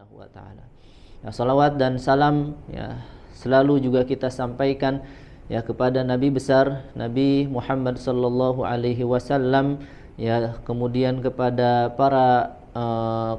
Subhanahu wa taala. Ya, salawat dan salam ya selalu juga kita sampaikan ya kepada Nabi besar Nabi Muhammad sallallahu alaihi wasallam, ya kemudian kepada para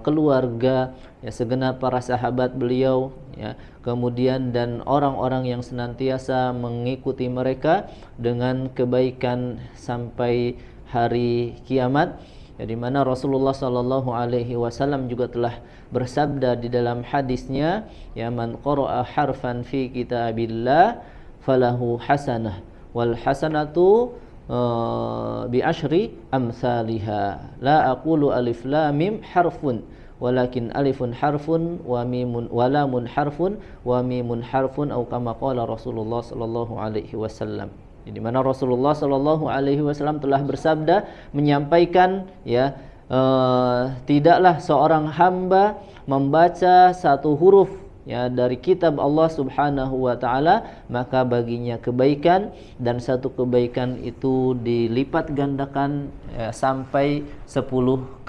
keluarga, ya segenap para sahabat beliau, ya kemudian dan orang-orang yang senantiasa mengikuti mereka dengan kebaikan sampai hari kiamat. Ya, di mana Rasulullah sallallahu alaihi wasallam juga telah bersabda di dalam hadisnya, ya man qara'a harfan fi kitabillah falahu hasanah wal hasanatu bi asyri amsalha la aqulu alif lam mim harfun walakin alifun harfun wa mimun wa lamun harfun wa mimun harfun atau kama qala Rasulullah sallallahu alaihi wasallam. Di mana Rasulullah sallallahu alaihi wasallam telah bersabda menyampaikan, ya tidaklah seorang hamba membaca satu huruf ya dari kitab Allah Subhanahu wa taala maka baginya kebaikan, dan satu kebaikan itu dilipat gandakan ya, sampai 10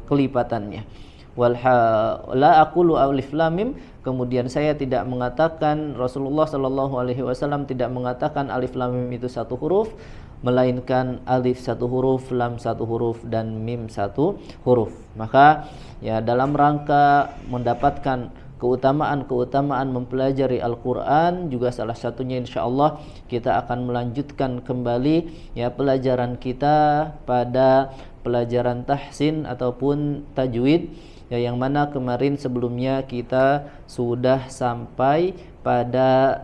kelipatannya. La aqulu alif lam mim, kemudian saya tidak mengatakan, Rasulullah sallallahu alaihi wasallam tidak mengatakan alif lam mim itu satu huruf, melainkan alif satu huruf, lam satu huruf, dan mim satu huruf. Maka ya dalam rangka mendapatkan keutamaan-keutamaan mempelajari Al-Quran juga salah satunya insyaallah kita akan melanjutkan kembali ya pelajaran kita pada pelajaran tahsin ataupun tajwid, ya yang mana kemarin sebelumnya kita sudah sampai pada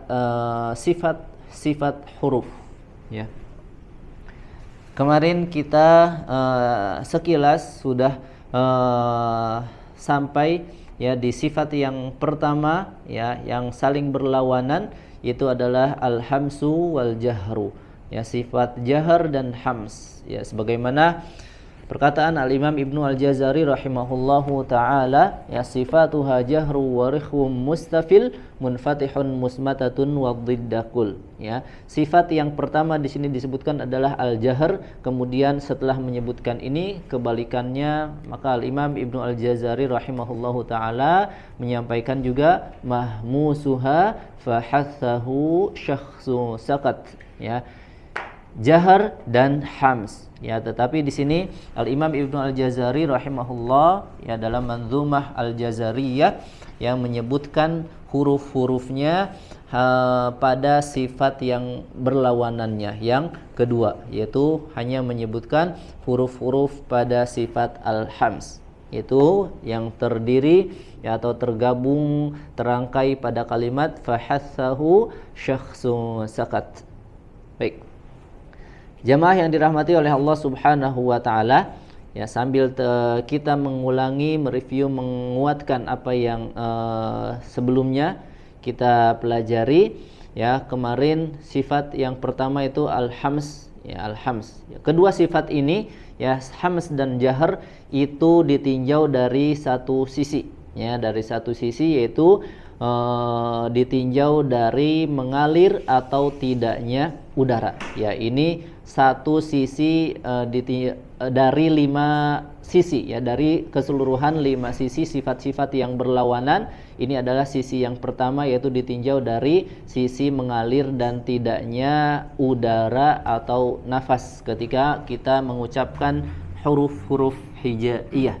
sifat-sifat huruf ya. Kemarin kita sekilas sudah sampai ya di sifat yang pertama ya yang saling berlawanan, itu adalah al-hamsu wal jahru, ya sifat jahar dan hams, ya sebagaimana perkataan al-Imam Ibnu Al-Jazari rahimahullahu taala, ya sifatuha jahru wa rikhum mustafil munfatihun musmatatun wa dhiddakul. Ya, sifat yang pertama di sini disebutkan adalah al-jahr, kemudian setelah menyebutkan ini kebalikannya, maka al-Imam Ibnu Al-Jazari rahimahullahu taala menyampaikan juga mahmusuha fahathahu syakhsu sakat, ya jahar dan hams. Ya, tetapi di sini Al-Imam Ibnu Al-Jazari rahimahullah ya dalam Manzumah Al-Jazariyah yang menyebutkan huruf-hurufnya pada sifat yang berlawanannya yang kedua, yaitu hanya menyebutkan huruf-huruf pada sifat al-hams, itu yang terdiri ya atau tergabung terangkai pada kalimat fahathahu syakhsun sakat. Baik, jamaah yang dirahmati oleh Allah Subhanahu wa taala, ya sambil kita mengulangi, mereview, menguatkan apa yang sebelumnya kita pelajari, ya kemarin sifat yang pertama itu al-hams, ya al-hams. Kedua sifat ini ya hams dan jahar itu ditinjau dari satu sisi, ya dari satu sisi, yaitu ditinjau dari mengalir atau tidaknya udara. Ya ini satu sisi dari 5 sisi, ya dari keseluruhan 5 sisi sifat-sifat yang berlawanan. Ini adalah sisi yang pertama, yaitu ditinjau dari sisi mengalir dan tidaknya udara atau nafas ketika kita mengucapkan huruf-huruf hijaiyah.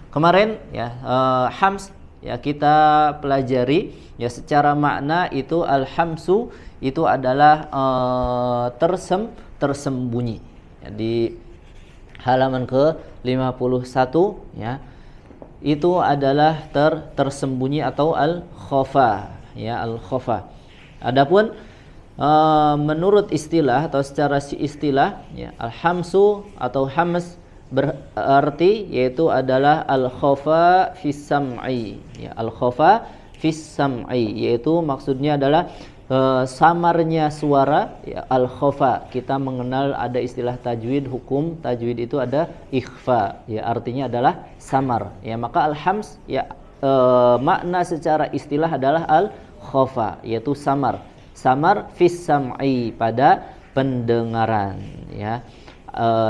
Kemarin ya hams ya kita pelajari ya secara makna itu al-hamsu itu adalah tersembunyi. Ya, di halaman ke-51 ya. Itu adalah tersembunyi atau al-khafa, ya al-khafa. Adapun menurut istilah atau secara istilah ya al-hamsu atau hams berarti yaitu adalah al-khafa fis sam'i, ya al-khafa fis sam'i, yaitu maksudnya adalah samarnya suara, ya al-khafa. Kita mengenal ada istilah tajwid, hukum tajwid itu ada ikhfa, ya artinya adalah samar. Ya maka al-hams ya makna secara istilah adalah al-khafa, yaitu samar. Samar fis sam'i, pada pendengaran, ya.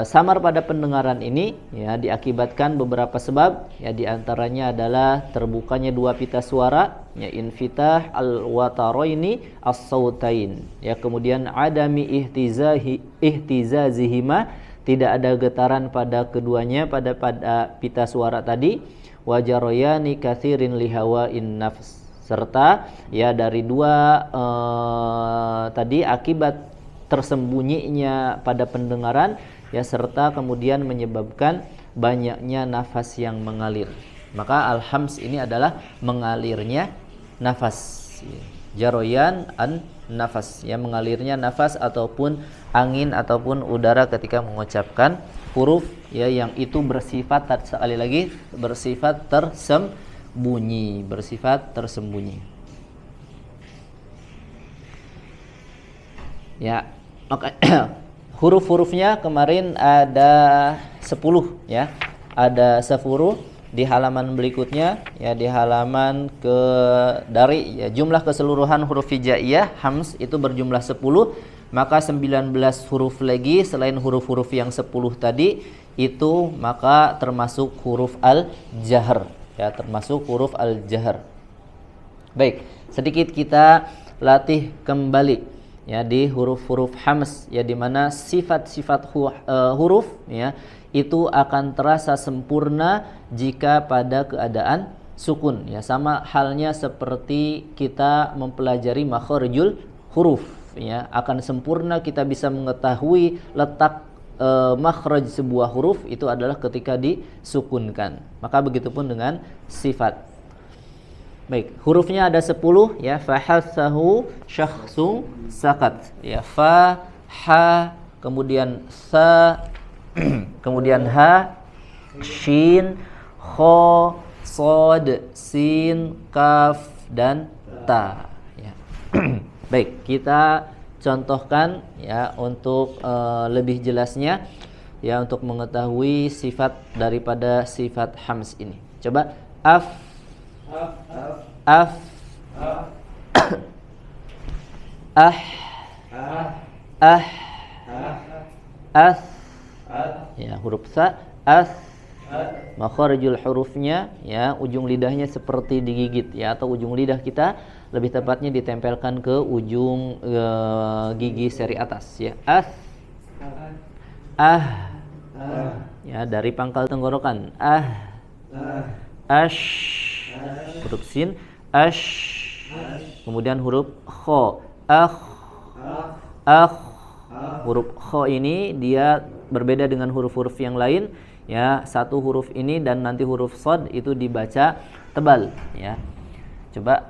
samar pada pendengaran ini ya diakibatkan beberapa sebab, ya diantaranya adalah terbukanya dua pita suara, ya infitah al-wataraini as-sautain, ya kemudian adami ihtizazihima, tidak ada getaran pada keduanya pada pita suara tadi, wajarayani katsirin lihawain nafs, serta ya dari dua tadi akibat tersembunyinya pada pendengaran, ya serta kemudian menyebabkan banyaknya nafas yang mengalir. Maka al-hams ini adalah mengalirnya nafas, jaroyan an nafas, ya mengalirnya nafas ataupun angin ataupun udara ketika mengucapkan huruf ya yang itu bersifat, sekali lagi, bersifat tersembunyi, bersifat tersembunyi. Ya, maka huruf-hurufnya kemarin ada 10 ya. Ada 10 di halaman berikutnya ya, di halaman dari ya, jumlah keseluruhan huruf hijaiyah hams itu berjumlah 10, maka 19 huruf lagi selain huruf-huruf yang 10 tadi itu maka termasuk huruf al-jahr ya, termasuk huruf al-jahr. Baik, sedikit kita latih kembali ya di huruf-huruf hams ya, di mana sifat-sifat huruf ya itu akan terasa sempurna jika pada keadaan sukun ya, sama halnya seperti kita mempelajari makharijul huruf ya, akan sempurna kita bisa mengetahui letak makhraj sebuah huruf itu adalah ketika disukunkan. Maka begitupun dengan sifat. Baik, hurufnya ada 10 ya, fahasahu syakhsun sakat ya, fa, ha, kemudian sa, kemudian ha, shin, kho, sod, sin, kaf, dan ta ya. Baik, kita contohkan ya untuk lebih jelasnya ya, untuk mengetahui sifat daripada sifat hams ini. Coba af, af, ah, as, ya huruf sa, as, makharijul hurufnya ya, ujung lidahnya seperti digigit ya, atau ujung lidah kita lebih tepatnya ditempelkan ke ujung gigi seri atas ya, as, ah, ya dari pangkal tenggorokan, ah, ash, huruf sin, ash, kemudian huruf kho, huruf kho ini dia berbeda dengan huruf-huruf yang lain ya, satu huruf ini dan nanti huruf sod itu dibaca tebal ya. Coba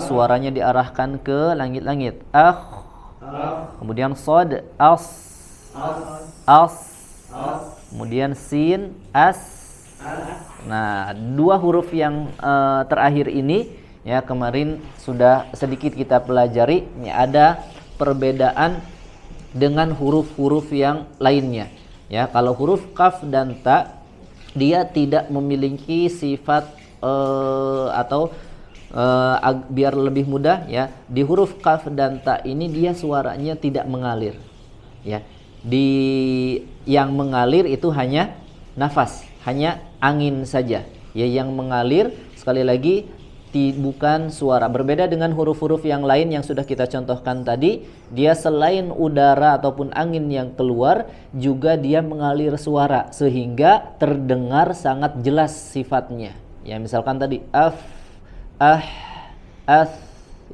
suaranya diarahkan ke langit-langit, kemudian sod, as, kemudian sin, as. Nah, dua huruf yang terakhir ini ya, kemarin sudah sedikit kita pelajari ya, ada perbedaan dengan huruf-huruf yang lainnya ya. Kalau huruf kaf dan ta dia tidak memiliki sifat atau biar lebih mudah ya, di huruf kaf dan ta ini dia suaranya tidak mengalir ya. Yang mengalir itu hanya nafas, hanya angin saja ya yang mengalir, sekali lagi bukan suara. Berbeda dengan huruf-huruf yang lain yang sudah kita contohkan tadi, dia selain udara ataupun angin yang keluar, juga dia mengalir suara sehingga terdengar sangat jelas sifatnya. Ya misalkan tadi af, ah, as,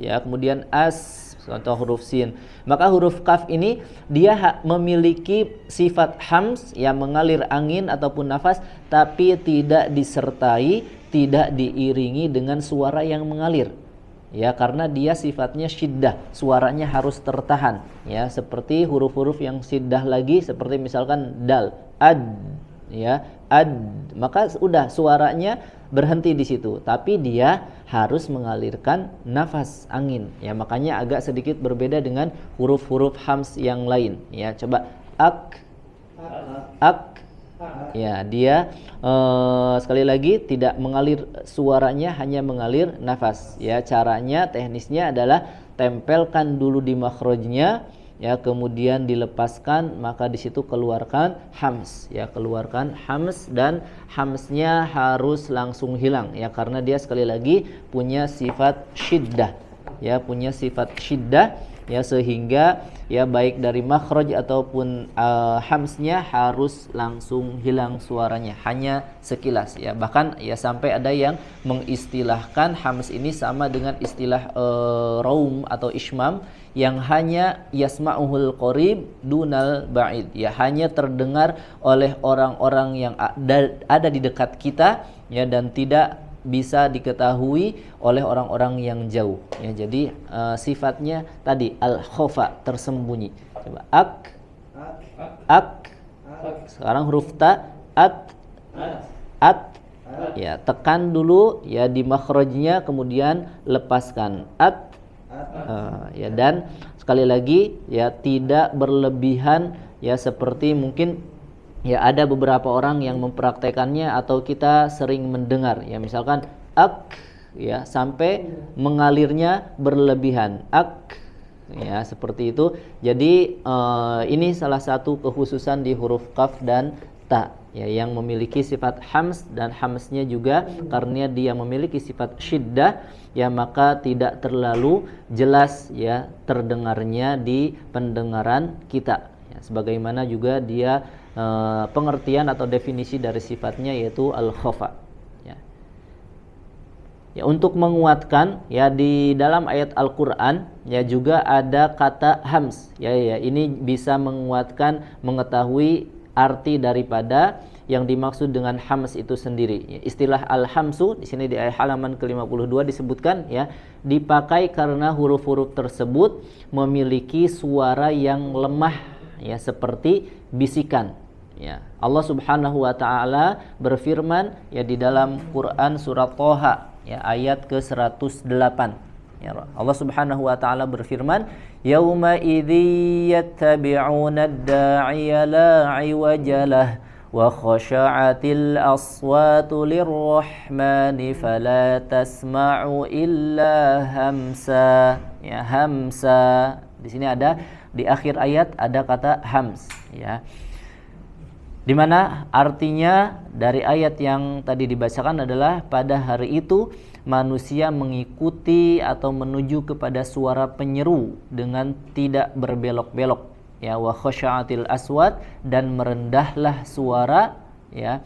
ya kemudian as, contoh huruf sin. Maka huruf kaf ini dia memiliki sifat hams yang mengalir angin ataupun nafas, tapi tidak disertai, tidak diiringi dengan suara yang mengalir ya, karena dia sifatnya syiddah, suaranya harus tertahan ya, seperti huruf-huruf yang syiddah lagi seperti misalkan dal, ad ya, ad, maka udah suaranya berhenti di situ, tapi dia harus mengalirkan nafas angin ya, makanya agak sedikit berbeda dengan huruf-huruf hams yang lain ya. Coba ak, ya dia sekali lagi tidak mengalir suaranya, hanya mengalir nafas ya. Caranya, teknisnya adalah tempelkan dulu di makhrajnya ya kemudian dilepaskan, maka di situ keluarkan hams, ya keluarkan hams, dan hamsnya harus langsung hilang ya karena dia sekali lagi punya sifat syiddah, ya punya sifat syiddah, ya sehingga ya baik dari makhraj ataupun hamsnya harus langsung hilang suaranya, hanya sekilas ya. Bahkan ya sampai ada yang mengistilahkan hams ini sama dengan istilah raum atau ismam, yang hanya yasma'uhul qarib dunal ba'id, ya hanya terdengar oleh orang-orang yang ada di dekat kita ya, dan tidak bisa diketahui oleh orang-orang yang jauh ya. Jadi sifatnya tadi al-khofa, tersembunyi. Coba ak. Sekarang huruf ta, at. Ya, tekan dulu ya di makhrajnya, kemudian lepaskan at. Ya, dan sekali lagi ya tidak berlebihan ya, seperti mungkin ya ada beberapa orang yang mempraktekannya atau kita sering mendengar ya, misalkan ak ya sampai mengalirnya berlebihan, ak ya seperti itu. Jadi ini salah satu kekhususan di huruf qaf dan ta ya, yang memiliki sifat hams, dan hamsnya juga karena dia memiliki sifat syiddah ya, maka tidak terlalu jelas ya terdengarnya di pendengaran kita ya, sebagaimana juga dia pengertian atau definisi dari sifatnya yaitu al-khofa ya. Ya, untuk menguatkan ya di dalam ayat Al-Qur'an ya juga ada kata hams ya, ini bisa menguatkan, mengetahui arti daripada yang dimaksud dengan hams itu sendiri ya. Istilah al-hamsu di sini di ayat halaman ke-52 disebutkan ya, dipakai karena huruf-huruf tersebut memiliki suara yang lemah ya, seperti bisikan ya. Allah Subhanahu wa taala berfirman ya di dalam Quran surat Thaha ya ayat ke-108 ya. Allah Subhanahu wa taala berfirman, yauma idzi yattabi'una ad-da'iya la 'iwaja lah wa khasha'atil aswatu lirrahmani fala tasma'u illa hamsa ya. Hamsa di sini ada, di akhir ayat ada kata hams ya, di mana artinya dari ayat yang tadi dibacakan adalah pada hari itu manusia mengikuti atau menuju kepada suara penyeru dengan tidak berbelok-belok ya, wa khasya'atil aswat, dan merendahlah suara ya,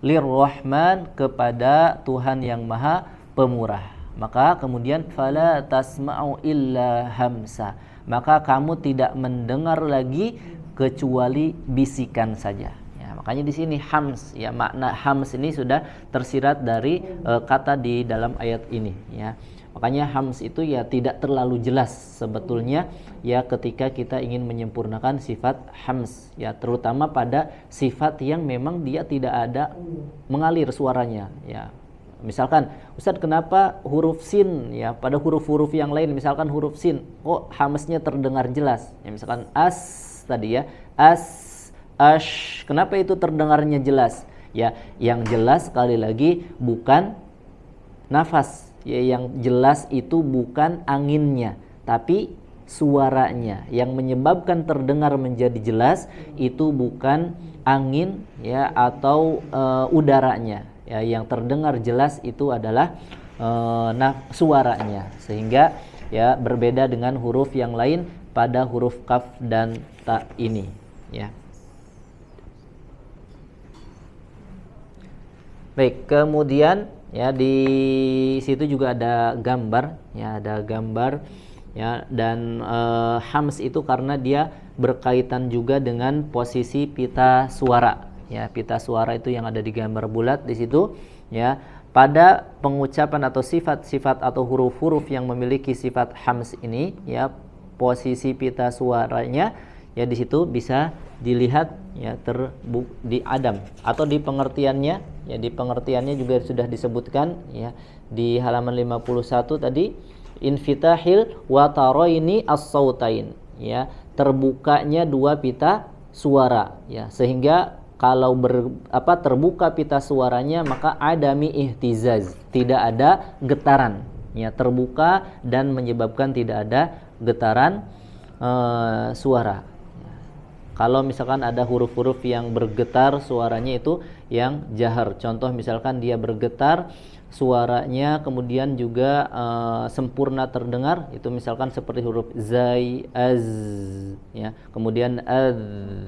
lirrahman, kepada Tuhan yang Maha Pemurah. Maka kemudian fala tasma'u illa hamsa, maka kamu tidak mendengar lagi kecuali bisikan saja. Makanya di sini hams ya, makna hams ini sudah tersirat dari kata di dalam ayat ini ya. Makanya hams itu ya tidak terlalu jelas sebetulnya ya ketika kita ingin menyempurnakan sifat hams ya, terutama pada sifat yang memang dia tidak ada mengalir suaranya ya. Misalkan, Ustadz kenapa huruf sin ya, pada huruf-huruf yang lain misalkan huruf sin kok hamsnya terdengar jelas ya, misalkan as tadi ya, as, ash, kenapa itu terdengarnya jelas ya? Yang jelas sekali lagi bukan nafas ya, yang jelas itu bukan anginnya tapi suaranya. Yang menyebabkan terdengar menjadi jelas itu bukan angin ya atau udaranya ya, yang terdengar jelas itu adalah suaranya, sehingga ya berbeda dengan huruf yang lain pada huruf kaf dan ta ini ya. Baik, kemudian ya di situ juga ada gambar ya, ada gambar ya, dan hams itu karena dia berkaitan juga dengan posisi pita suara ya. Pita suara itu yang ada di gambar bulat di situ ya. Pada pengucapan atau sifat-sifat atau huruf-huruf yang memiliki sifat hams ini ya, posisi pita suaranya ya di situ bisa dilihat ya di adam atau di pengertiannya ya, di pengertiannya juga sudah disebutkan ya di halaman 51 tadi, infitahil wa taraini as-sautain ya, terbukanya dua pita suara ya, sehingga kalau terbuka pita suaranya maka adami ihtizaz, tidak ada getaran ya, terbuka dan menyebabkan tidak ada getaran. suara. Kalau misalkan ada huruf-huruf yang bergetar suaranya itu yang jahar. Contoh misalkan dia bergetar suaranya kemudian juga sempurna terdengar, itu misalkan seperti huruf zai, az, ya. Kemudian az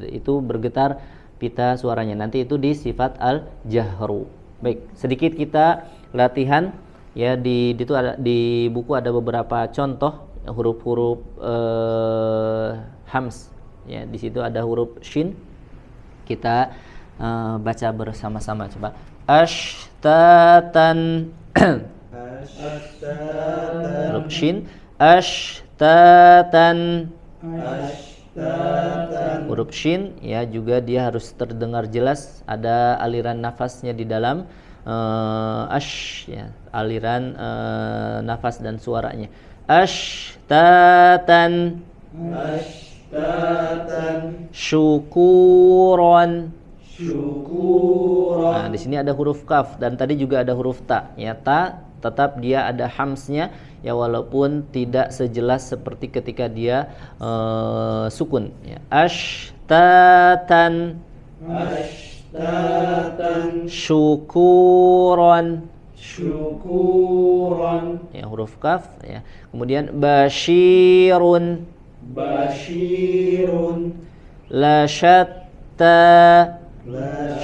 itu bergetar pita suaranya. Nanti itu di sifat al-jahru. Baik, sedikit kita latihan ya di buku ada beberapa contoh huruf-huruf hams. Ya, di situ ada huruf shin. Kita baca bersama-sama coba. Ashtatan. Huruf shin. Ashtatan. Huruf shin ya juga dia harus terdengar jelas, ada aliran nafasnya di dalam ya, aliran nafas dan suaranya. Ashtatan. Syukuron. Nah, di sini ada huruf kaf dan tadi juga ada huruf ta. Ya, ta tetap dia ada hamsnya ya walaupun tidak sejelas seperti ketika dia sukun. Ya. Ashtatan. Syukuron. Ya, huruf kaf ya. Kemudian basyirun. Lasyatta. Nah,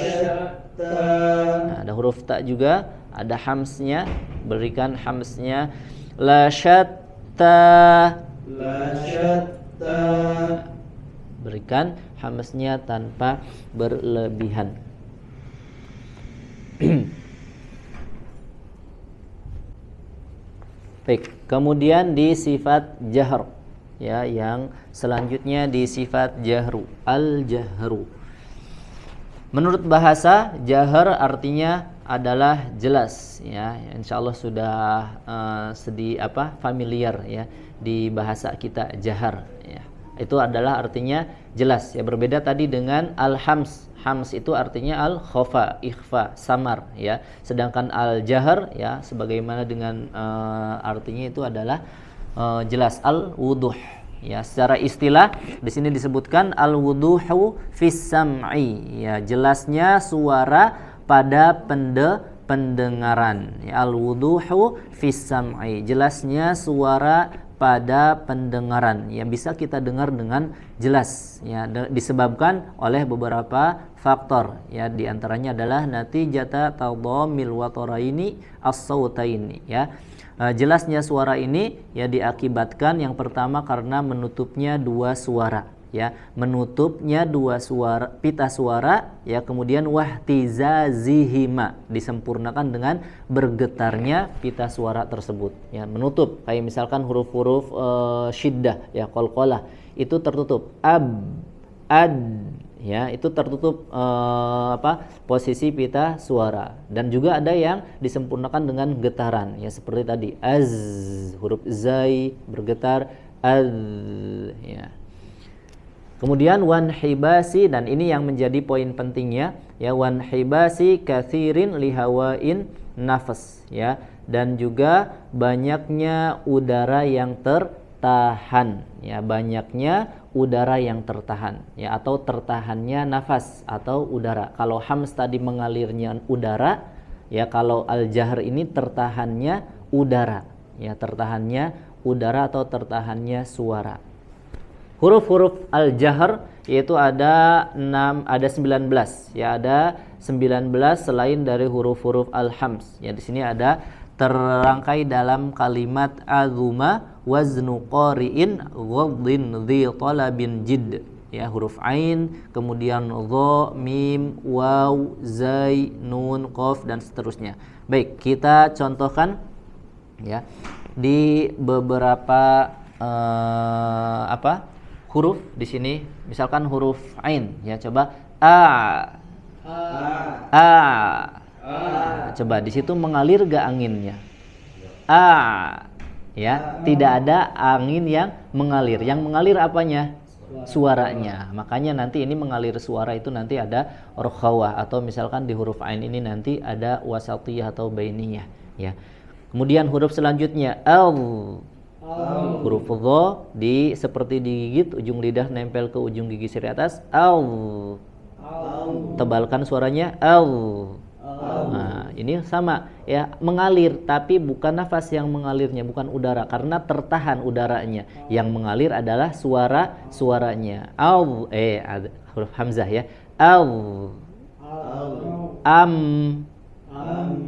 ada huruf ta juga, ada hamsnya, berikan hamsnya. Lasyatta. Berikan hamsnya tanpa berlebihan. Baik, kemudian di sifat jahr ya, yang selanjutnya di sifat jahru, al-jahru. Menurut bahasa, jahr artinya adalah jelas ya. Insyaallah sudah familiar ya di bahasa kita jahar ya. Itu adalah artinya jelas ya, berbeda tadi dengan al-hams. Hams itu artinya al-khofa, ikhfa, samar ya. Sedangkan al-jahr ya sebagaimana dengan artinya itu adalah jelas, al-wuduh. Ya, secara istilah di sini disebutkan al-wuduhu fis sam'i ya, jelasnya suara pada pendengaran. Ya, al-wuduhu fis sam'i, jelasnya suara pada pendengaran. Ya, bisa kita dengar dengan jelas ya, disebabkan oleh beberapa faktor ya, di antaranya adalah natijata tadhammil wataraini as-sautaini ya. Jelasnya suara ini ya diakibatkan yang pertama karena menutupnya dua suara ya, menutupnya dua suara, pita suara ya, kemudian wahtizazihima, disempurnakan dengan bergetarnya pita suara tersebut ya, menutup kayak misalkan huruf-huruf syiddah ya, qalqalah itu tertutup, ad ya, itu tertutup posisi pita suara. Dan juga ada yang disempurnakan dengan getaran ya, seperti tadi az, huruf zai bergetar az ya. Kemudian wanhibasi, dan ini yang menjadi poin pentingnya ya, wanhibasi kathirin lihawain nafas ya, dan juga banyaknya udara yang tertahan ya, banyaknya udara yang tertahan ya, atau tertahannya nafas atau udara. Kalau hams tadi mengalirnya udara ya, kalau al-jahr ini tertahannya udara ya, tertahannya udara atau tertahannya suara. Huruf-huruf al-jahr yaitu ada 19 ya, ada 19 selain dari huruf-huruf al-hams ya. Di sini ada terrangkai dalam kalimat azuma waznu qari'in ghaddin dhi talabin jidd ya, huruf ain, kemudian dha, mim, waw, zai, nun, qaf dan seterusnya. Baik, kita contohkan ya di beberapa huruf di sini. Misalkan huruf ain ya, coba a. Coba di situ mengalir gak anginnya? Ya, tidak ada angin yang mengalir. Yang mengalir apanya? Suaranya. Makanya nanti ini mengalir suara itu nanti ada rokhawah, atau misalkan di huruf ain ini nanti ada wasatiyah atau bainiyah ya. Kemudian huruf selanjutnya al. Huruf dha seperti digigit, ujung lidah nempel ke ujung gigi seri atas. Au. Tebalkan suaranya. Au. Nah, ini sama ya, mengalir tapi bukan nafas yang mengalirnya, bukan udara karena tertahan udaranya. Yang mengalir adalah suaranya. Au, ada huruf hamzah ya. Au. Am.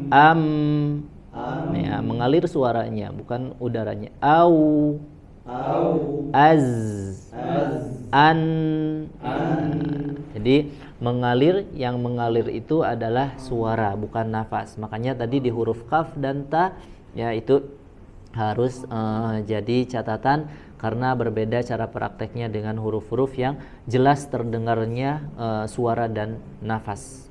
Am. Ya, mengalir suaranya, bukan udaranya. Au. Az. An. Jadi mengalir, yang mengalir itu adalah suara, bukan nafas. Makanya tadi di huruf kaf dan ta ya itu harus jadi catatan karena berbeda cara prakteknya dengan huruf-huruf yang jelas terdengarnya suara dan nafas.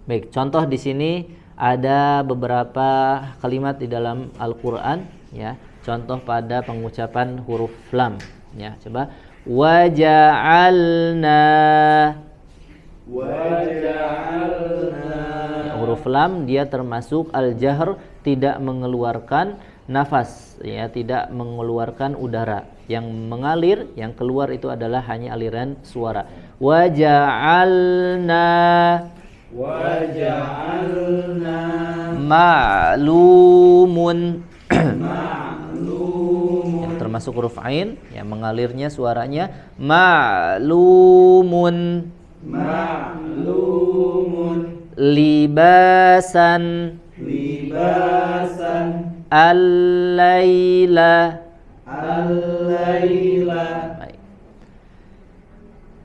Baik, contoh di sini ada beberapa kalimat di dalam Al-Qur'an ya. Contoh pada pengucapan huruf lam ya. Coba waja'alna. Ya, huruf lam dia termasuk al-jahr, tidak mengeluarkan nafas ya, tidak mengeluarkan udara. Yang mengalir, yang keluar itu adalah hanya aliran suara. Waja'alna ma'lumun. Yang termasuk huruf ain yang mengalirnya suaranya ma'lumun. Libasan. Al-laila. Baik.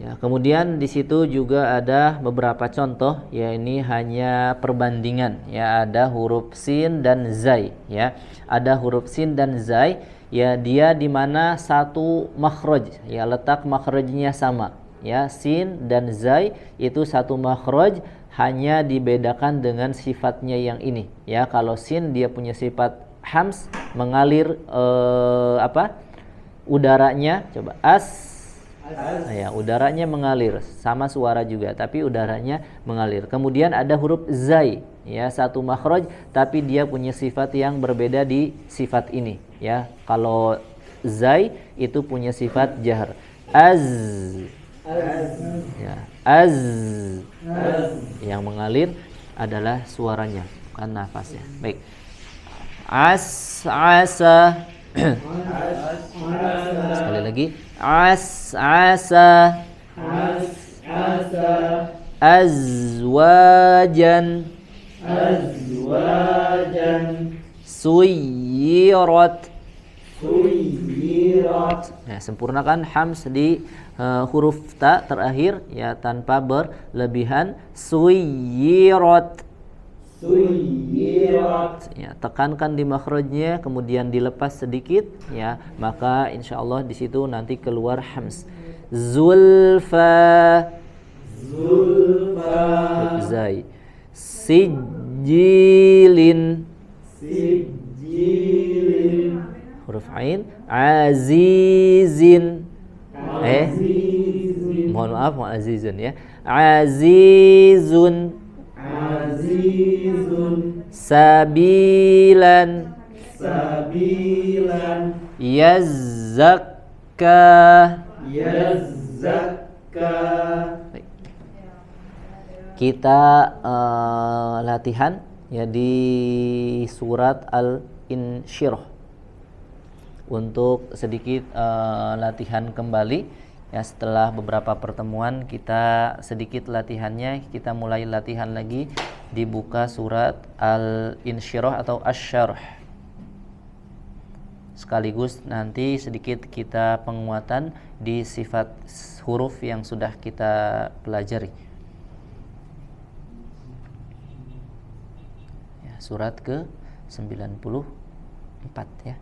Ya, kemudian di situ juga ada beberapa contoh ya, ini hanya perbandingan ya, ada huruf sin dan zai ya. Ada huruf sin dan zai ya, dia di mana satu makhraj ya, letak makhrajnya sama ya. Sin dan zai itu satu makhraj, hanya dibedakan dengan sifatnya yang ini ya. Kalau sin dia punya sifat hams, mengalir udaranya, coba ya, udaranya mengalir, sama suara juga tapi udaranya mengalir. Kemudian ada huruf zai ya, satu makhraj tapi dia punya sifat yang berbeda di sifat ini ya. Kalau zai itu punya sifat jahr. Ya, yang mengalir adalah suaranya, bukan nafasnya. Baik. Asa. Sekali lagi. Asa. Azwajan. Suyirat. Ya, sempurnakan hams di huruf ta terakhir ya, tanpa berlebihan. Suyirat. Ya, tekankan di makhrajnya, kemudian dilepas sedikit ya, maka insyaallah di situ nanti keluar hams. Zulfa. Zai. Sijilin. Huruf ain. Azizin. Mohon maaf, azizun ya. Azizun. Sabilan. Yazzakka. Baik. Kita latihan ya di surat Al-Insyirah. Untuk sedikit latihan kembali ya, setelah beberapa pertemuan kita sedikit latihannya, kita mulai latihan lagi, dibuka surat Al-Insyirah atau Asy-Syarh. Sekaligus nanti sedikit kita penguatan di sifat huruf yang sudah kita pelajari. Ya, surat ke 94 ya.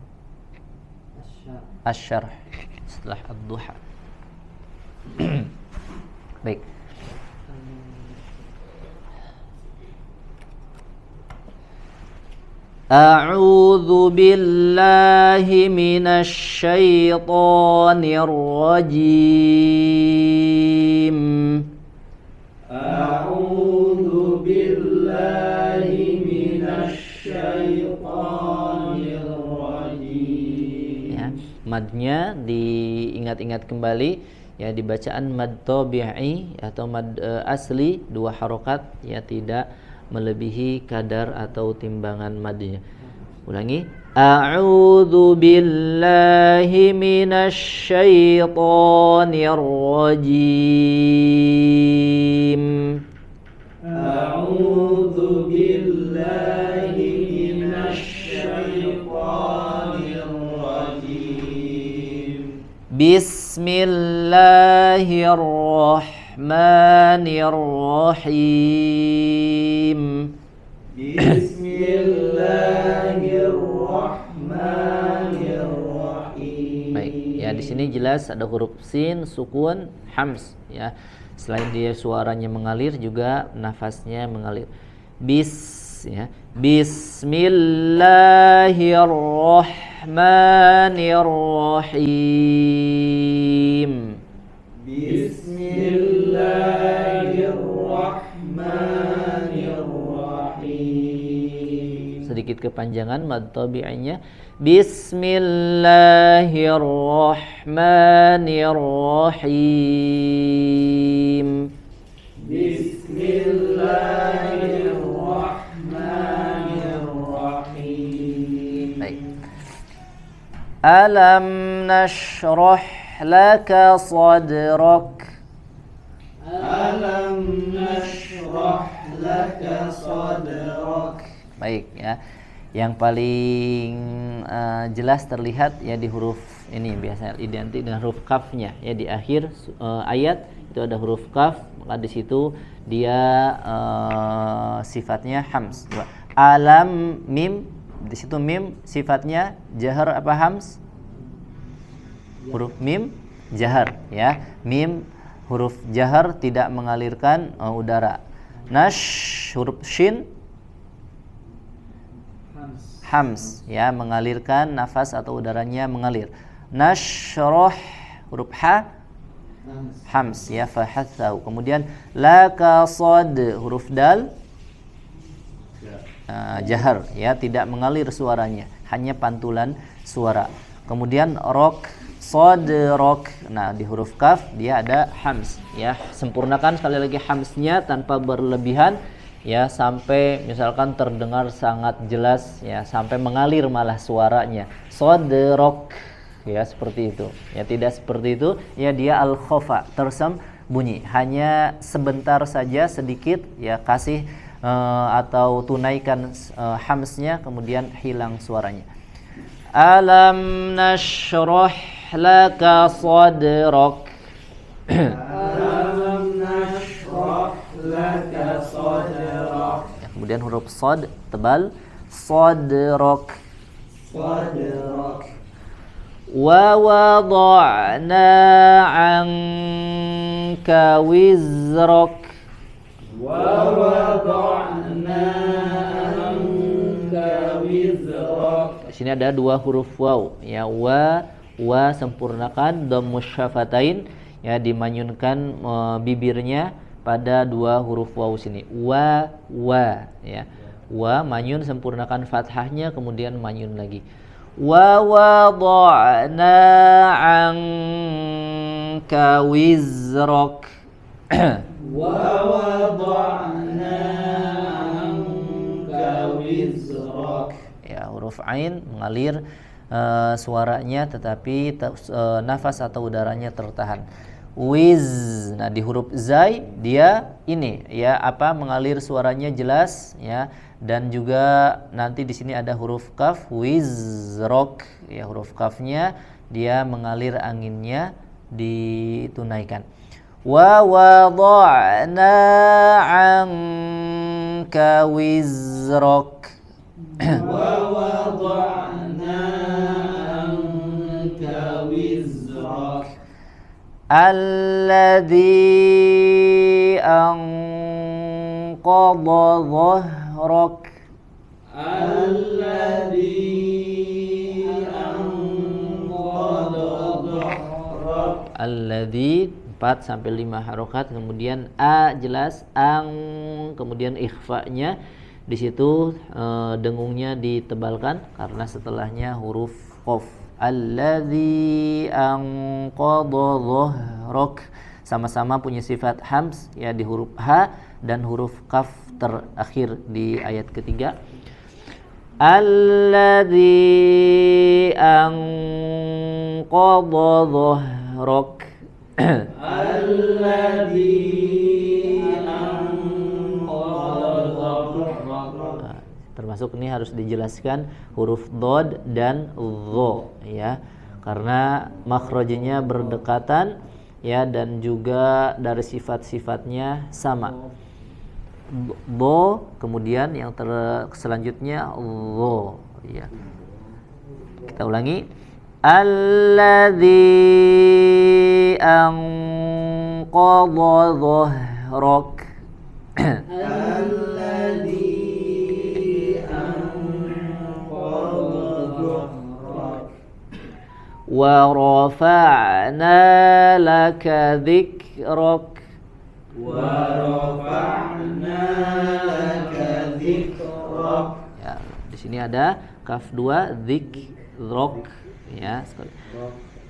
Asy-Syarh setelah Ad-Duha. Baik. A'udzu billahi minasy syaithanir rajim. A'udzu billahi minasy syaithanir rajim. madnya diingat-ingat kembali, ya di bacaan mad tabi'i atau mad asli 2 harokat, ya tidak melebihi kadar atau timbangan madnya. Ulangi. A'udzu billahi minasy syaithanir rajim. A'udzu billahi minasy syaithanir rajim. Bismillahirrahmanirrahim. Bismillahirrahmanirrahim. Baik, ya di sini jelas ada huruf sin, sukun, hams, ya. Selain dia suaranya mengalir, juga nafasnya mengalir. Ya. Bismillahirrahmanirrahim. Bismillahirrahmanirrahim. Sedikit kepanjangan mad tabi'inya. Bismillahirrahmanirrahim. Bismillahirrahmanirrahim. Baik. Alam nashrah laka sadrak. Alam nashrah laka sadrak. Baik, ya. Yang paling jelas terlihat ya di huruf ini, biasanya identik dengan huruf kafnya, ya di akhir ayat itu ada huruf kaf, maka di situ dia sifatnya hams. Alam mim, di situ mim sifatnya jahar apa hams? Huruf mim jahar, ya. Mim huruf jahar tidak mengalirkan udara. Nash huruf shin hams, ya, mengalirkan nafas atau udaranya mengalir. Nashrah huruf ha hams, ya, fahatsau. Kemudian laka sad huruf dal jahar, ya, tidak mengalir suaranya, hanya pantulan suara. Kemudian rok sadrok, nah di huruf kaf dia ada hams, ya. Sempurnakan sekali lagi hamsnya tanpa berlebihan, ya, sampai misalkan terdengar sangat jelas, ya, sampai mengalir malah suaranya. Sadrok, ya, seperti itu. Ya, tidak seperti itu, ya, dia al-khofa, tersembunyi, hanya sebentar saja, sedikit, ya, kasih atau tunaikan hamsnya, kemudian hilang suaranya. Alam nashrah laka sadrak. Alam nashrah laka sadrak. Ya, kemudian huruf sad tebal, sadrak. Sadrak. Wa wada'na 'anka wizrak. Wa wada'na 'anka wizrak. Di sini ada 2 huruf waw, ya, wa sempurnakan dhammus syafatain, ya, dimanyunkan bibirnya pada 2 huruf waw sini. Wa, ya. Wa manyun, sempurnakan fathahnya, kemudian manyun lagi. Wa wada'na 'anka wizrak. Wa wada'na 'anka wizrak. Ya, huruf ain mengalir suaranya, tetapi nafas atau udaranya tertahan. Wiz, nah di huruf zai dia ini, ya, apa, mengalir suaranya jelas, ya, dan juga nanti di sini ada huruf kaf, wizrok, ya, huruf kafnya dia mengalir anginnya ditunaikan. Wa wada'na 'anka wizrak. Wa wada'na 'anka wizrak. Alladzi anqadha dhahrak. Alladzi anqadha dhahrak. Alladzi 4 sampai 5 harokat, kemudian a jelas, kemudian ikhfa-nya di situ dengungnya ditebalkan karena setelahnya huruf qaf. Alladzi anqadha dhahrak. Sama-sama punya sifat hams ya di huruf ha dan huruf kaf terakhir di ayat ketiga. Alladzi anqadha dhahrak. Alladzi anqadha. Termasuk ini harus dijelaskan huruf dod dan dho ya. Karena makhrajnya berdekatan ya dan juga dari sifat-sifatnya sama. Bo kemudian yang selanjutnya dho ya. Kita ulangi. Alladzi anqadha dhahrak. Alladzi wa rafa'na laka dzikrak. Ya, di sini ada kaf 2 dzikrak ya.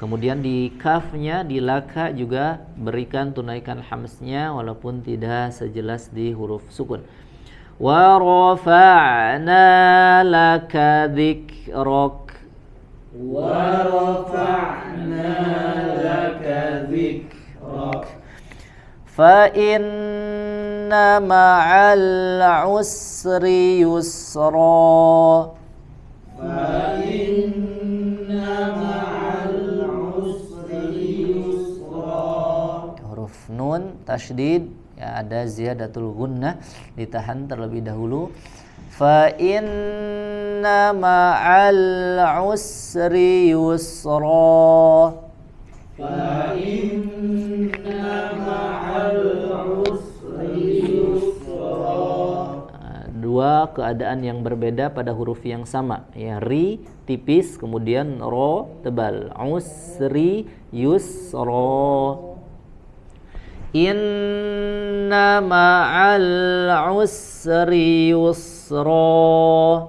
Kemudian di kafnya di laka juga berikan tunaikan hamsnya walaupun tidak sejelas di huruf sukun. Wa rafa'na laka dzikrak. وَرَفَعْنَا لَكَ ذِكْرَكَ فَإِنَّ مَعَ الْعُسْرِ يُسْرًا فَإِنَّ مَعَ الْعُسْرِ يُسْرًا. Huruf nun tasydid ya, ada ziyadatul gunnah, ditahan terlebih dahulu. Fa inna ma'al usri yusra. Fa inna ma'al usri yusra. Dua keadaan yang berbeda pada huruf yang sama ya. Ri tipis kemudian ro tebal. Usri yusra. Inna ma'al usri yusra.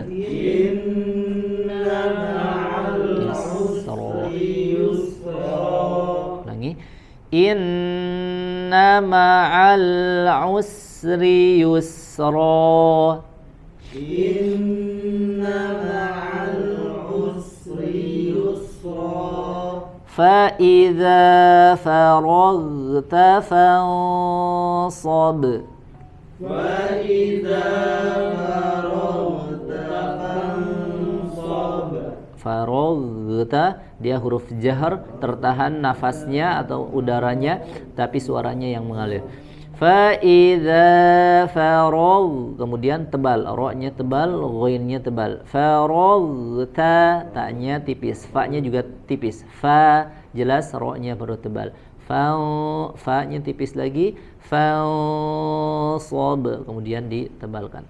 Inna ma'al usri yusra. Ulangi. Inna ma'al usri yusra. Inna ma'al usri yusra. فَإِذَا فَرَغْتَ فَانصَبْ. فَإِذَا فَرَغْتَ فَانصَبْ. Faragta dia huruf jahar, tertahan nafasnya atau udaranya tapi suaranya yang mengalir. Fa'idza farag, kemudian tebal, ro-nya tebal, ghainnya tebal. Faragta, ta-nya tipis, fa-nya juga tipis. Fa jelas, ro-nya baru tebal. Fa-nya tipis lagi. Fansab, kemudian ditebalkan.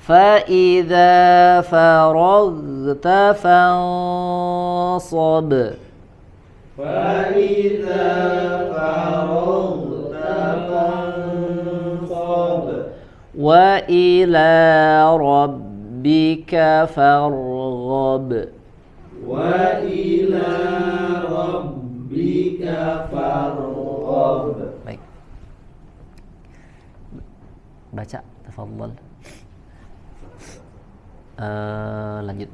Fa'idza faragta fansab. Fa'idza faragta fansab. Wa ila rabbika farghab. Wa ila rabbika farghab. Baik. Baca, tafadhal. Lanjut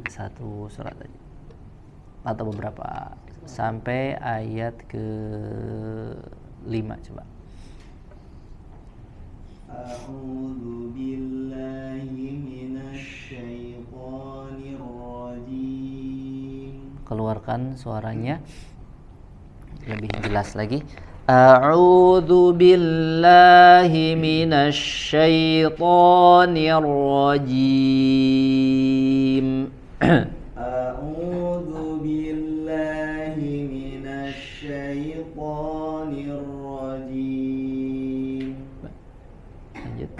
satu surat aja atau beberapa sampai ayat ke-5 coba. A'udzu billahi minasyaitonir rajim. Keluarkan suaranya lebih jelas lagi. A'udzu billahi minasyaitonir rajim. A'udzu billahi minasyaitonir rajim. Lanjut.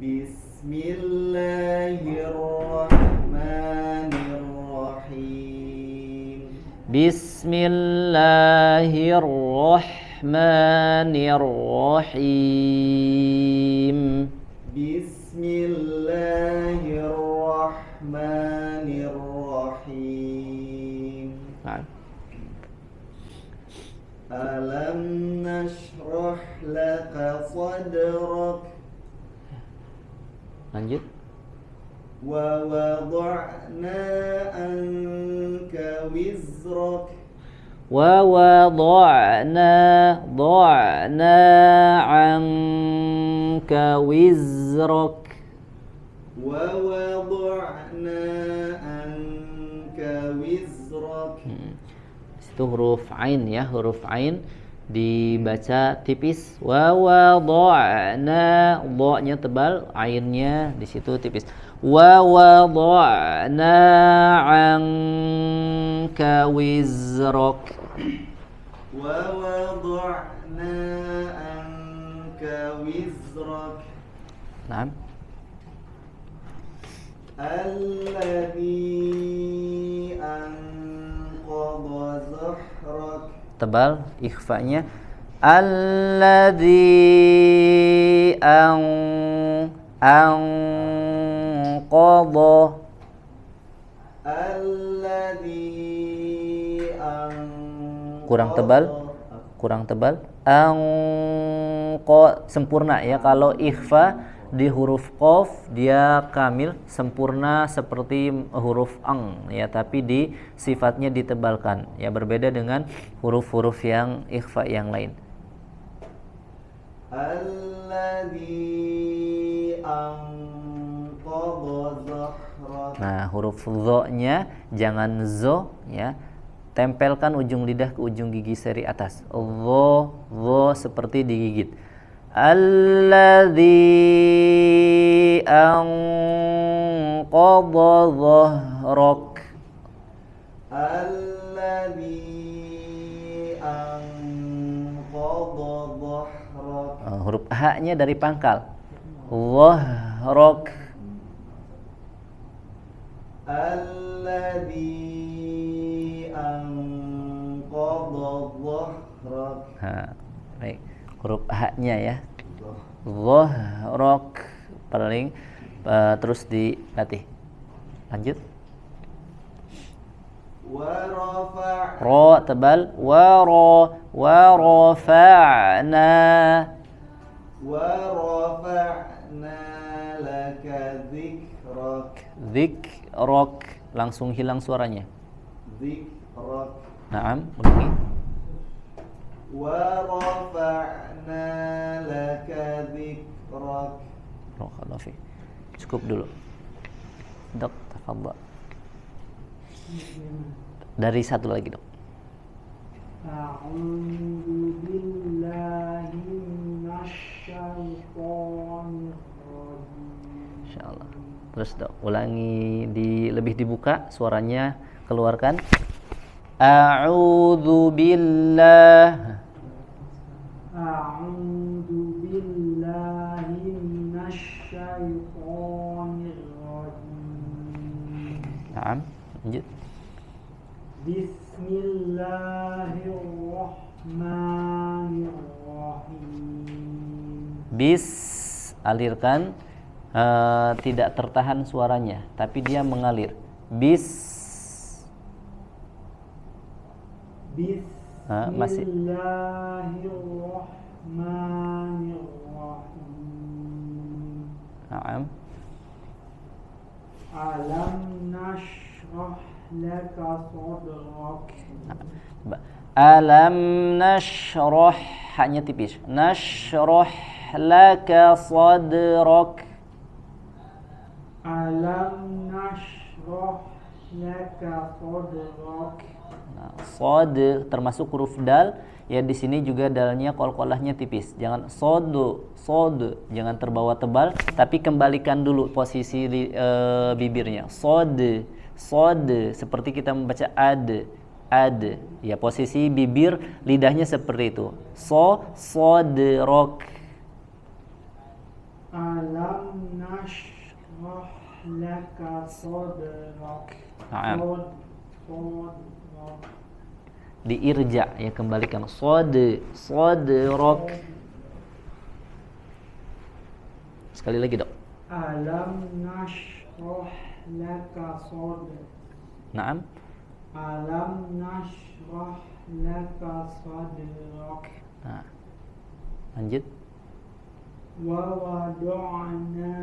Bismillahirrahmanirrahim. Bismillahirrahmanirrahim. Bismillahirrahmanirrahim. Nah. Alam nashrah laka sadrak. Lanjut. Wa wada'na anka wizrak. ووضعنا عنك وزرك ووضعنا عنك وزرك. Itu huruf ain ya, huruf ain dibaca tipis. Wawada'na, do-nya tebal, ainnya di situ tipis. Wawada'na anka wizrak. ووضعنا عنك وزرك Nah. الذي أنقض ظهرك. Tebal ikhfanya. Alladzi anqadha. kurang tebal sempurna ya. Kalau ikhfa di huruf qaf dia kamil sempurna seperti huruf ang ya, tapi di sifatnya ditebalkan ya, berbeda dengan huruf-huruf yang ikhfa yang lain. Nah, huruf dho-nya jangan zo ya. Tempelkan ujung lidah ke ujung gigi seri atas. Dho seperti digigit. Alladzi anqadha dhahrak. Alladzi anqadha dhahrak. Huruf h-nya dari pangkal. Dhahrak. Alladzi anqadha dhahrak. Baik. Huruf h-nya ya. Dhahrak paling terus dilatih. Lanjut. Ro tebal. Wa rafa'na laka dzikrak. Dzikrak langsung hilang suaranya. Dzikrak. Naam, ulangi. Wa rafa'na laka dzikrak. Barakallahu fiik. Cukup dulu. Dok, tafadhal. Dari satu lagi, Dok. A'udzu billahi minasyaitonir rajim. Insyaallah. Terus Dok, ulangi lebih dibuka suaranya, keluarkan. A'udzu billah. A'udzu billahi minasyaitonir rajim. Naam, lanjut. Bismillahirrahmanirrahim. Alirkan, tidak tertahan suaranya, tapi dia mengalir. Bismillahirrahmanirrahim. Naam. Alam nashrah laka sadrak. Alam nashrah, hanya tipis. Nashrah laka sadrak. Alam nashrah laka sadrak. Nah, sod termasuk huruf dal ya, di sini juga dalnya qalqalahnya tipis. Jangan sod, jangan terbawa tebal, tapi kembalikan dulu posisi bibirnya. Sod seperti kita membaca ad ya, posisi bibir lidahnya seperti itu. Sadrak. Alam nashrah laka sadrak. Diirja ya, kembalikan. Sadrak. Sekali lagi, Dok. Alam nashrah laka sadrak. Naam. Alam nashrah laka sadrak. Nah, lanjut. Wa wada'na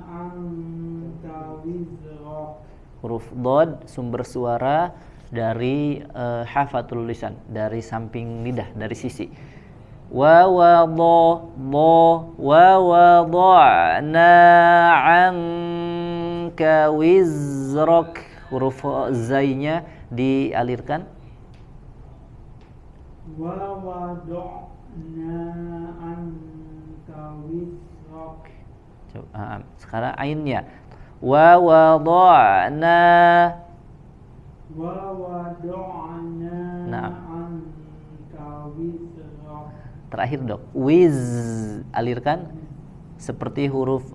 anka wizrak. Huruf dhad sumber suara dari hafatul lisan, dari samping lidah, dari sisi. Wa wada'na anka wizrak. Huruf zainya dialirkan. Wa wada'na anka wizrak. Coba, sekarang ainnya. Wa wada'na. Wa wada'na Nah. anka wizrak. Terakhir dok, wiz, alirkan seperti huruf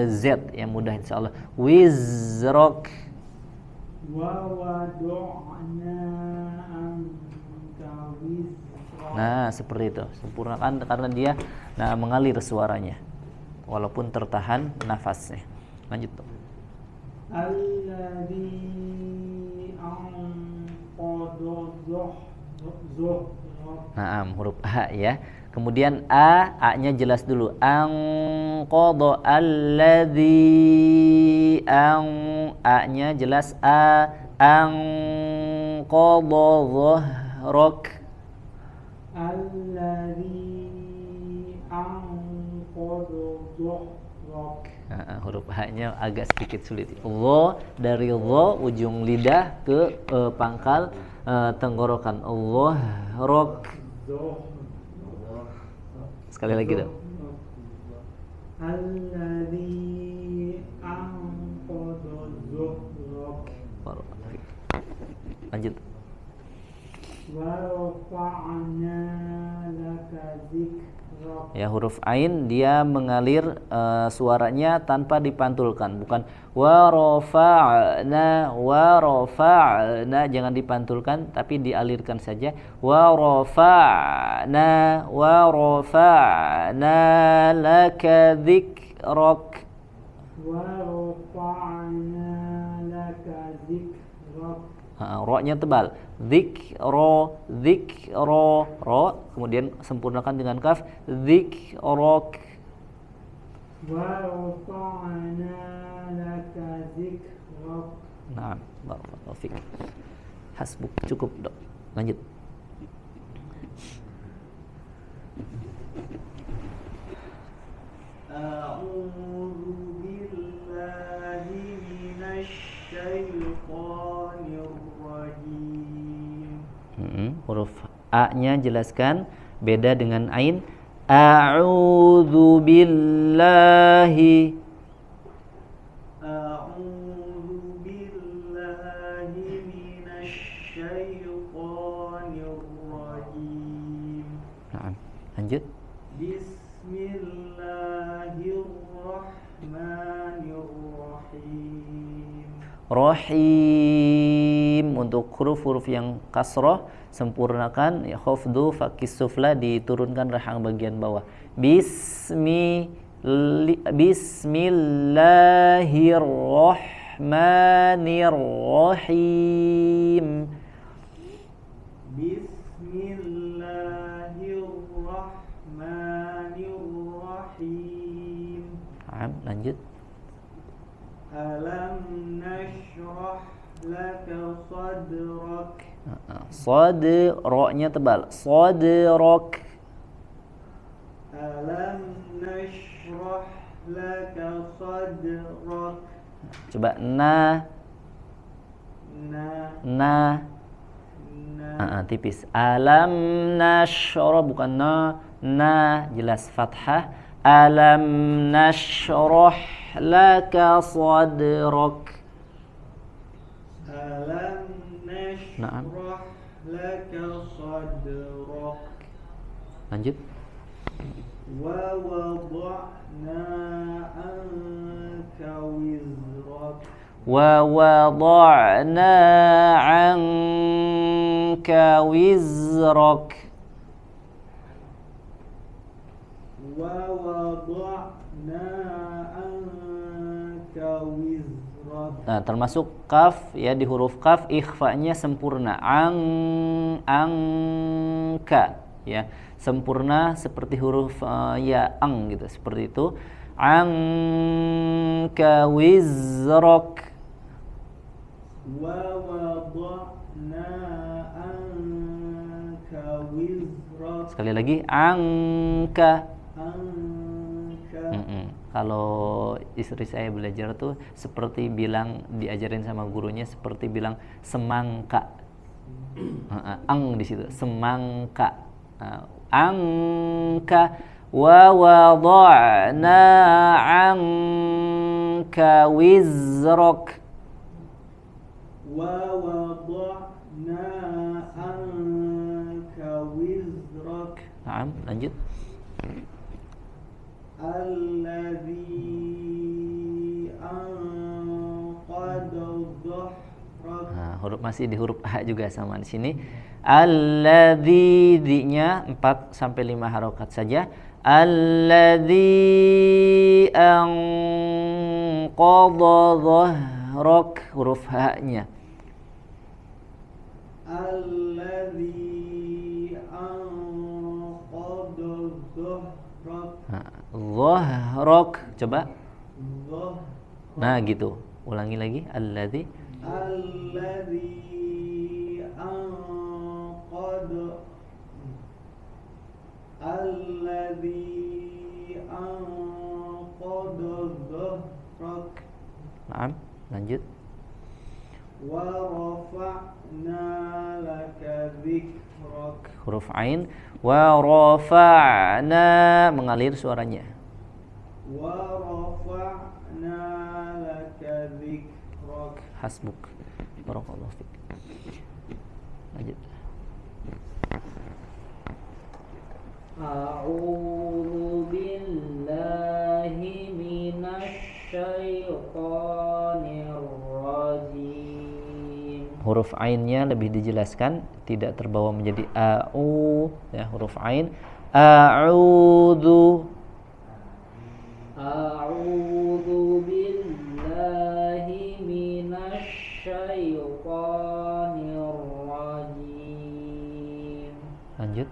Z yang mudah insyaallah. Wizrok. Wa wada'na anka wizrak. Nah, seperti itu. Sempurnakan karena dia mengalir suaranya walaupun tertahan nafasnya. Lanjut dok. Alladzi anqadha dhuhrak. Nah, huruf A ya. Kemudian A-nya jelas dulu. Anqadha alladzi A-nya jelas anqadha dhahrak. Alladzi anqadha dhuhrak. Huruf H-nya agak sedikit sulit. Dha, dari dha ujung lidah ke pangkal tenggorokan. Allah rok. Sekali lagi dong. Alladzi anqadha dhuhrak. Lanjut. Wa rafa'na laka dzikrak. Ya, huruf ain dia mengalir suaranya tanpa dipantulkan, bukan wa rafa'na jangan dipantulkan tapi dialirkan saja. Wa rafa'na laka dzikrak. Wa rafa'na laka dzikrak. Ro-nya tebal. Dzikro, ro, kemudian sempurnakan dengan kaf. Dzikrok. Wa rafa'na laka dzikrak. Nah, barakallahu fiik. Hasbuk, cukup, Dok. Lanjut. A'udzu billahi minasy syaithanir rajim. Huruf A-nya jelaskan, beda dengan ain. A'udzu billahi. A'udzu billahi minasy syaithanir rajim. Nah, lanjut. Bismillahirrahmanirrahim. Rahim. Untuk huruf-huruf yang kasroh sempurnakan ya, khafdu fakis sufla diturunkan rahang bagian bawah. Bismillahirrahmanirrahim. Bismillahirrahmanirrahim. Lanjut. Alam nashrah laka sadrak. Ro-nya tebal. Sadrak. Alam nashrah laka sadrak. Coba tipis. Alam nashrah, bukan na jelas fathah. Alam nashrah laka sadrak. Alam nashrah laka sadrak. Lanjut. Wa wada'na anka wizrak. Wa wada'na anka wizrak. Wa wada'na anka wizrak. termasuk kaf ya, di huruf kaf ikhfa'nya sempurna. Angka ya, sempurna seperti huruf ya gitu, seperti itu. Anka wizrak. Wa wada'na anka wizrak. Sekali lagi, angka. Anka. Kalau istri saya belajar tuh seperti bilang, diajarin sama gurunya seperti bilang semangka. Ang di situ, semangka. Angka wa wada'na anka wizrak. Wa wada'na anka wizrak. Naam, lanjut. Alladzi anqadha dhahrak. Huruf masih di huruf A juga sama di sini. Alladzi, di-nya 4 sampai 5 harokat saja. Alladzi anqadha dhahrak, huruf H-nya. Alladzi anqadha dhahrak. Dhahrak, coba. Dhahrak. Nah, gitu. Ulangi lagi. Alladzi dhahrak. Naam, lanjut. Wa rafa'na laka dzikrak. Huruf Ain. Wa rafa'na, mengalir suaranya. Wa rafa'na laka dzikrak. Hasbuk. Barakallahu fiik. Lanjut. A'udzu billahi minasy syaithanir rajim. Huruf Ainnya lebih dijelaskan, tidak terbawa menjadi a'u ya, huruf Ain. A'udzu. A'udzu billahi minasy syaithanir rajim. Lanjut.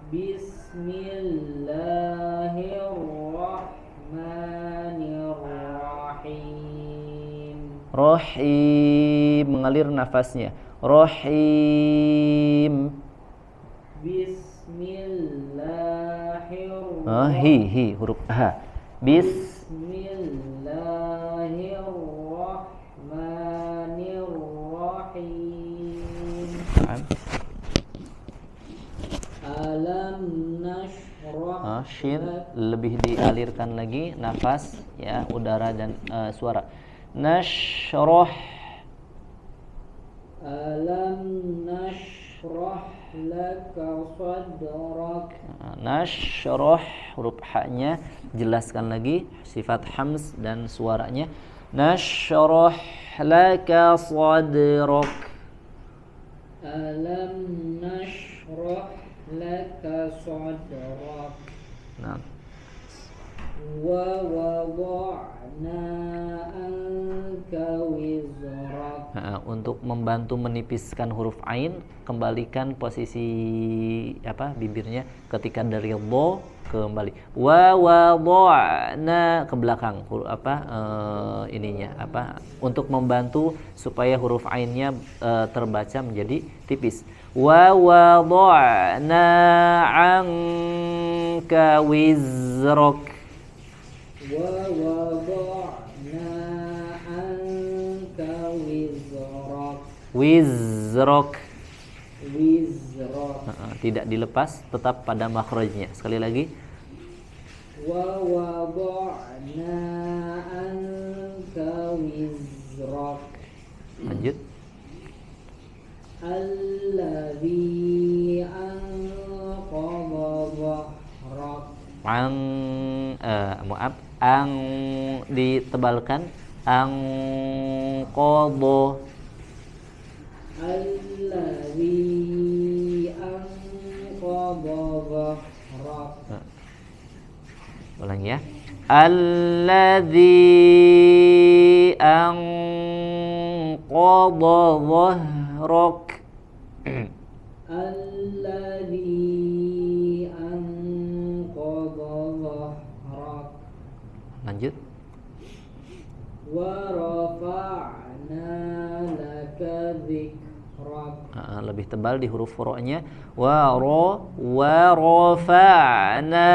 Bismillahirrahmanirrahim. Rahim, mengalir nafasnya. Rahim. Bismillahirrahmanirrahim. Hi, huruf H. Bismillahirrahmanirrahim. Alam nashrah. Shin lebih dialirkan lagi nafas ya, udara dan suara. Nashrah. Alam nashrah laka sadrak. Nashrah, huruf H-nya jelaskan lagi sifat hams dan suaranya. Nashrah laka sadrak. Alam nashrah laka sadrak. Nah, Wa wada'na anka wizrak. untuk membantu menipiskan huruf Ain, kembalikan posisi bibirnya ketika dari dha kembali. Wa wada'na ke belakang huruf untuk membantu supaya huruf Ainnya terbaca menjadi tipis. Wa wada'na anka wizrak. Wa wada'na anka wizrak. Wizrak. Wizrak. Tidak dilepas, tetap pada makhrajnya. Sekali lagi. Wa wada'na anka wizrak. Lanjut. Alladzi anqadha dhahrak. Ang ditebalkan. Ang qadha. Alladzi anqadha dhahrak. Ulangi ya. Alladzi anqadha dhahrak. Alladzi anqadha dhahrak. Lanjut. Wa rafa'na laka dzikrak. Lebih tebal di huruf ro-nya. Wa rafa'na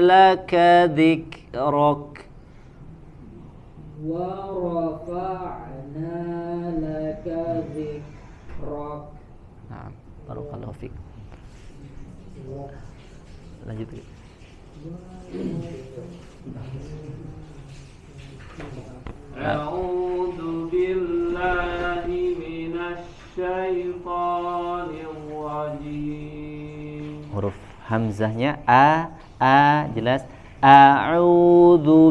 laka dzikrak. Wa rafa'na laka dzikrak. Nah, barakallahu fiik. Lanjut. A'udzu billahi minasy syaithanir rajim. Huruf hamzahnya a jelas. A'udzu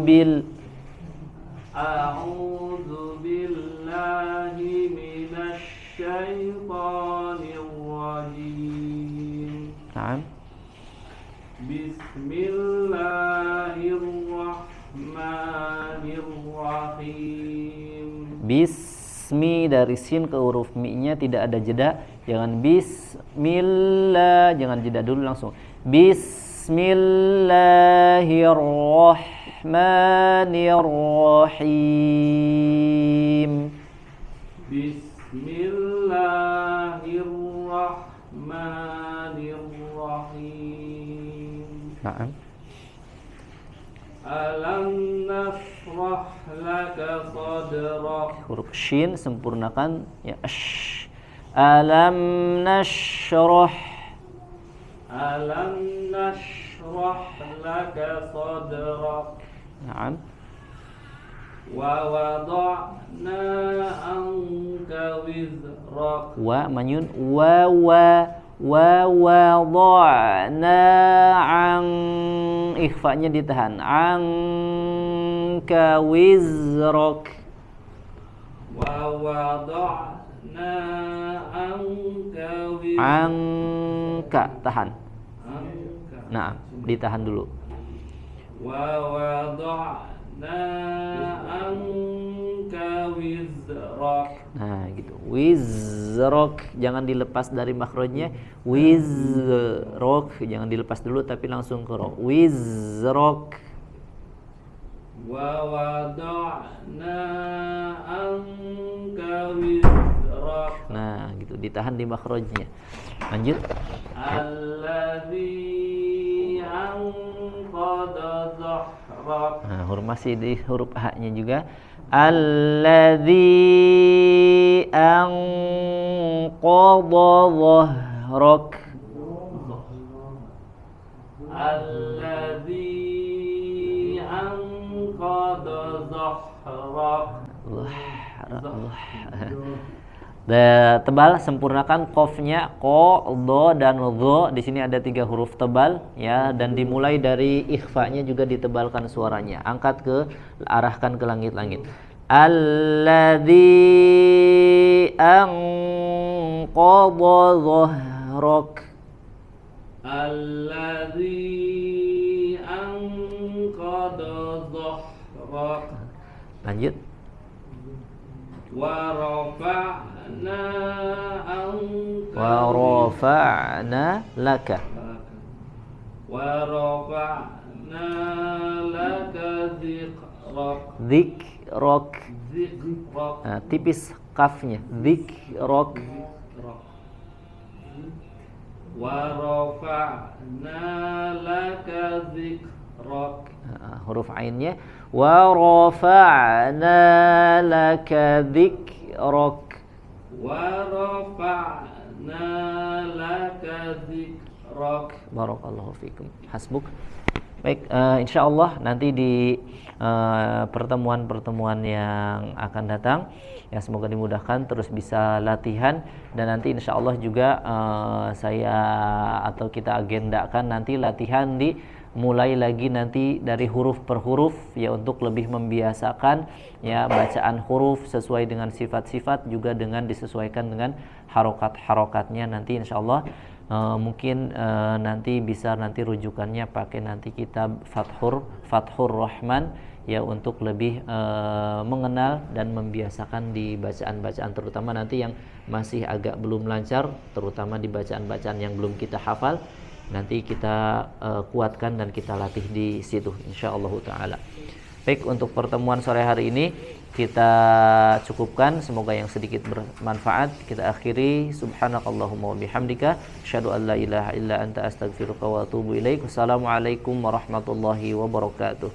billahi minasy syaithanir rajim. Naam. Bismillahirrahmanirrahim. Bismi dari sin ke huruf mi-nya tidak ada jeda. Jangan bismillah, jangan jeda dulu langsung. Bismillahirrahmanirrahim. Bismillahirrahmanirrahim. Naam. Alam nashrah laka sadrak. Huruf shin sempurnakan ya ash. Alam nashrah. Alam nashrah laka sadrak. Naam. Wa wada'na anka wizrak. Wa manyun wa wada'na an, ikhfa'nya ditahan, anka wizrak. Wa wada'na anka wizrak. Anka tahan. Anka. Nah, ditahan dulu. Wa wada'na anka wizrak. Nah, gitu. Wizrak, jangan dilepas dari makhrajnya. Wizrak, jangan dilepas dulu tapi langsung ke ra. Wizrak. Wa wada'na anka wizrak. Nah, gitu, ditahan di makhrajnya. Lanjut. Alladzi anqadha dhahrak. Nah, huruf masih di huruf ha-nya juga. Alladzi anqadha dhahrak. Alladzi anqadha dhahrak. Tebal, sempurnakan qafnya, ko, do dan dho. Di sini ada 3 huruf tebal ya, dan dimulai dari ikhfa-nya juga ditebalkan suaranya. Angkat ke, arahkan ke langit-langit. Alladzi anqadha dhahrak. Alladzi anqadha dhahrak. Lanjut. Wa rafa'na anka Wa rafa'na laka. Wa rafa'na laka dzikrak. Dzikrak. Dzikrak. Nah, tipis kafnya. Dzikrak. Wa rafa'na laka dzikrak. Huruf ainnya. Wa rafa'na laka dzikrak. Wa rafa'na laka dzikrak. Barakallahu fikum. Hasbuk. Baik, insyaallah nanti di pertemuan-pertemuan yang akan datang ya, semoga dimudahkan, terus bisa latihan, dan nanti insyaallah juga saya atau kita agendakan nanti latihan mulai lagi nanti dari huruf per huruf ya, untuk lebih membiasakan ya bacaan huruf sesuai dengan sifat-sifat, juga dengan disesuaikan dengan harokat-harokatnya nanti insyaallah. Mungkin nanti bisa rujukannya pakai nanti kitab Fathur Rahman ya untuk lebih mengenal dan membiasakan di bacaan-bacaan, terutama nanti yang masih agak belum lancar, terutama di bacaan-bacaan yang belum kita hafal, nanti kita kuatkan dan kita latih di situ insyaallah taala. Baik, untuk pertemuan sore hari ini kita cukupkan, semoga yang sedikit bermanfaat. Kita akhiri, subhanakallahumma wa bihamdika asyhadu an la ilaha illa anta astaghfiruka wa atubu ilaik. Wassalamualaikum warahmatullahi wabarakatuh.